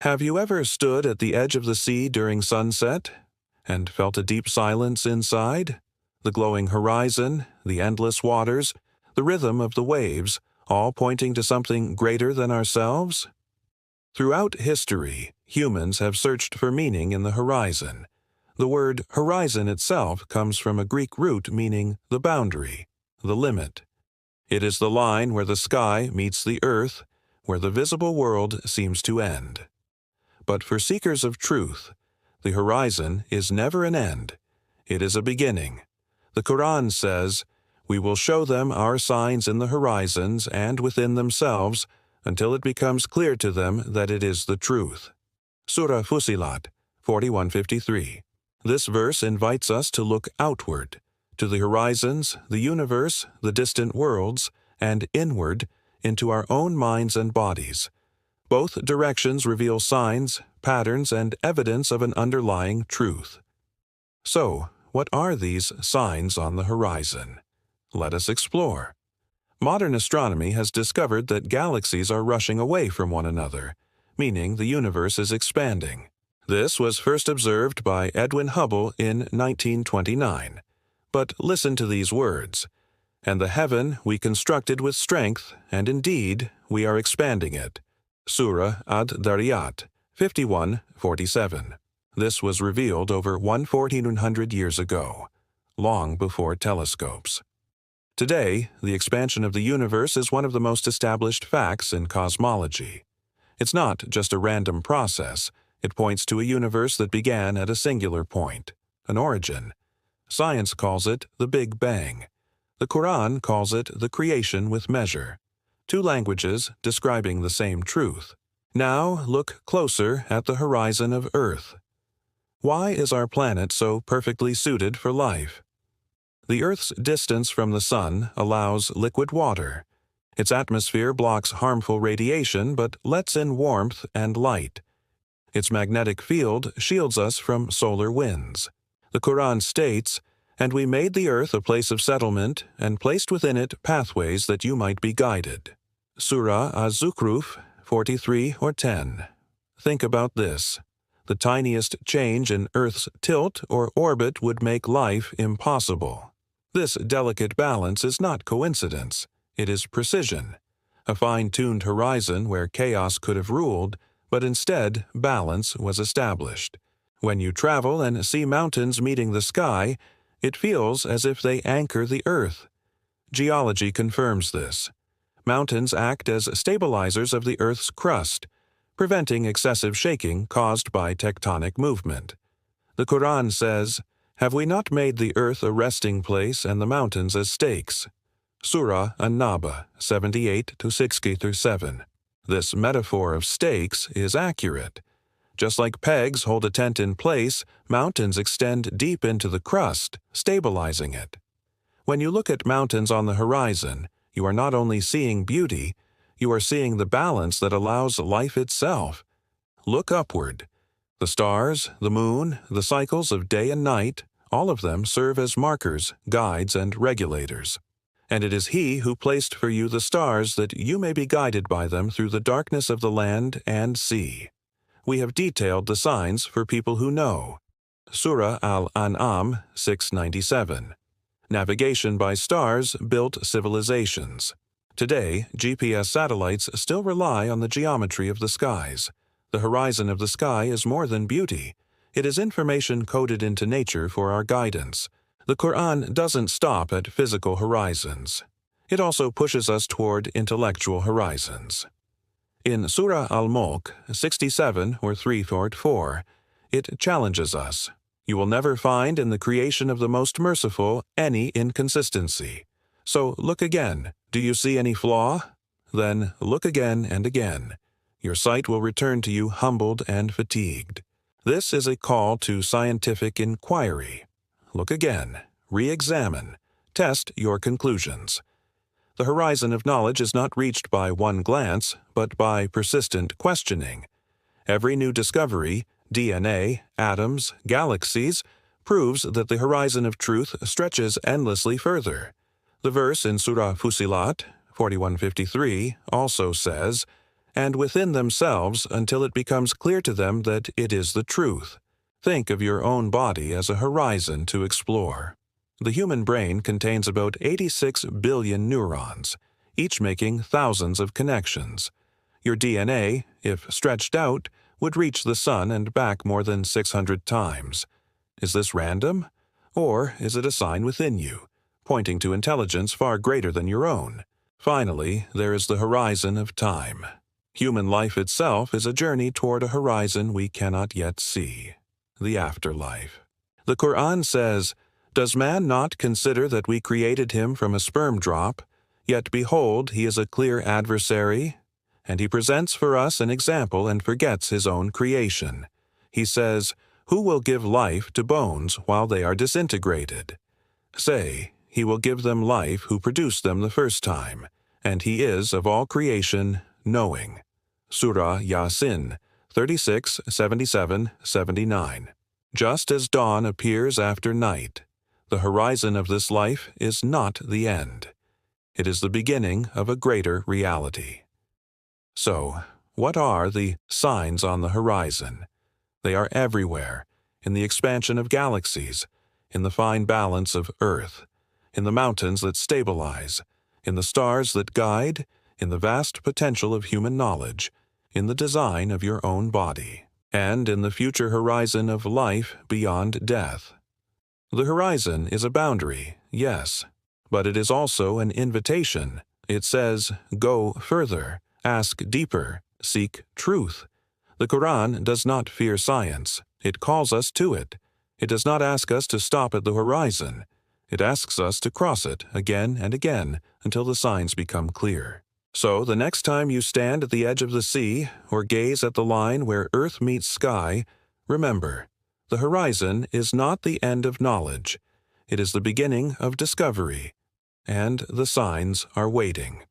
Have you ever stood at the edge of the sea during sunset and felt a deep silence inside? The glowing horizon, the endless waters, the rhythm of the waves, all pointing to something greater than ourselves? Throughout history, humans have searched for meaning in the horizon. The word horizon itself comes from a Greek root meaning the boundary, the limit. It is the line where the sky meets the earth, where the visible world seems to end. But for seekers of truth, the horizon is never an end. It is a beginning. The Quran says, "We will show them our signs in the horizons and within themselves until it becomes clear to them that it is the truth." Surah Fussilat, 41:53. This verse invites us to look outward, to the horizons, the universe, the distant worlds, and inward into our own minds and bodies. Both directions reveal signs, patterns, and evidence of an underlying truth. So, what are these signs on the horizon? Let us explore. Modern astronomy has discovered that galaxies are rushing away from one another, meaning the universe is expanding. This was first observed by Edwin Hubble in 1929. But listen to these words. "And the heaven we constructed with strength, and indeed we are expanding it." Surah Ad-Dariyat, 51:47. This was revealed over 1,400 years ago, long before telescopes. Today, the expansion of the universe is one of the most established facts in cosmology. It's not just a random process. It points to a universe that began at a singular point, an origin. Science calls it the Big Bang. The Quran calls it the creation with measure. Two languages describing the same truth. Now look closer at the horizon of Earth. Why is our planet so perfectly suited for life? The Earth's distance from the Sun allows liquid water. Its atmosphere blocks harmful radiation but lets in warmth and light. Its magnetic field shields us from solar winds. The Quran states, "And we made the earth a place of settlement and placed within it pathways that you might be guided." Surah Az-Zukhruf, 43:10. Think about this. The tiniest change in Earth's tilt or orbit would make life impossible. This delicate balance is not coincidence. It is precision. A fine-tuned horizon where chaos could have ruled, but instead balance was established. When you travel and see mountains meeting the sky, it feels as if they anchor the earth. Geology confirms this. Mountains act as stabilizers of the Earth's crust, preventing excessive shaking caused by tectonic movement. The Quran says, "Have we not made the earth a resting place and the mountains as stakes?" Surah An-Naba, 78-60-7. This metaphor of stakes is accurate. Just like pegs hold a tent in place, mountains extend deep into the crust, stabilizing it. When you look at mountains on the horizon, you are not only seeing beauty, you are seeing the balance that allows life itself. Look upward. The stars, the moon, the cycles of day and night, all of them serve as markers, guides, and regulators. And it is He who placed for you the stars that you may be guided by them through the darkness of the land and sea. We have detailed the signs for people who know. Surah Al-An'am, 697. Navigation by stars built civilizations. Today, GPS satellites still rely on the geometry of the skies. The horizon of the sky is more than beauty. It is information coded into nature for our guidance. The Quran doesn't stop at physical horizons. It also pushes us toward intellectual horizons. In Surah Al-Mulk, 67 or 3-4, it challenges us. You will never find in the creation of the Most Merciful any inconsistency. So look again. Do you see any flaw? Then look again and again. Your sight will return to you humbled and fatigued. This is a call to scientific inquiry. Look again, re-examine, test your conclusions. The horizon of knowledge is not reached by one glance, but by persistent questioning. Every new discovery, DNA, atoms, galaxies, proves that the horizon of truth stretches endlessly further. The verse in Surah Fussilat, 41:53, also says, and within themselves until it becomes clear to them that it is the truth. Think of your own body as a horizon to explore. The human brain contains about 86 billion neurons, each making thousands of connections. Your DNA, if stretched out, would reach the sun and back more than 600 times. Is this random? Or is it a sign within you, pointing to intelligence far greater than your own? Finally, there is the horizon of time. Human life itself is a journey toward a horizon we cannot yet see, the afterlife. The Quran says, "Does man not consider that we created him from a sperm drop? Yet behold, he is a clear adversary, and he presents for us an example and forgets his own creation. He says, 'Who will give life to bones while they are disintegrated?' Say, he will give them life who produced them the first time, and he is of all creation knowing." Surah Yasin 36, 77, 79. Just as dawn appears after night, the horizon of this life is not the end. It is the beginning of a greater reality. So, what are the signs on the horizon? They are everywhere, in the expansion of galaxies, in the fine balance of Earth, in the mountains that stabilize, in the stars that guide, in the vast potential of human knowledge, in the design of your own body, and in the future horizon of life beyond death. The horizon is a boundary, yes, but it is also an invitation. It says, go further, ask deeper, seek truth. The Quran does not fear science. It calls us to it. It does not ask us to stop at the horizon. It asks us to cross it again and again until the signs become clear. So the next time you stand at the edge of the sea or gaze at the line where earth meets sky, remember, the horizon is not the end of knowledge. It is the beginning of discovery, and the signs are waiting.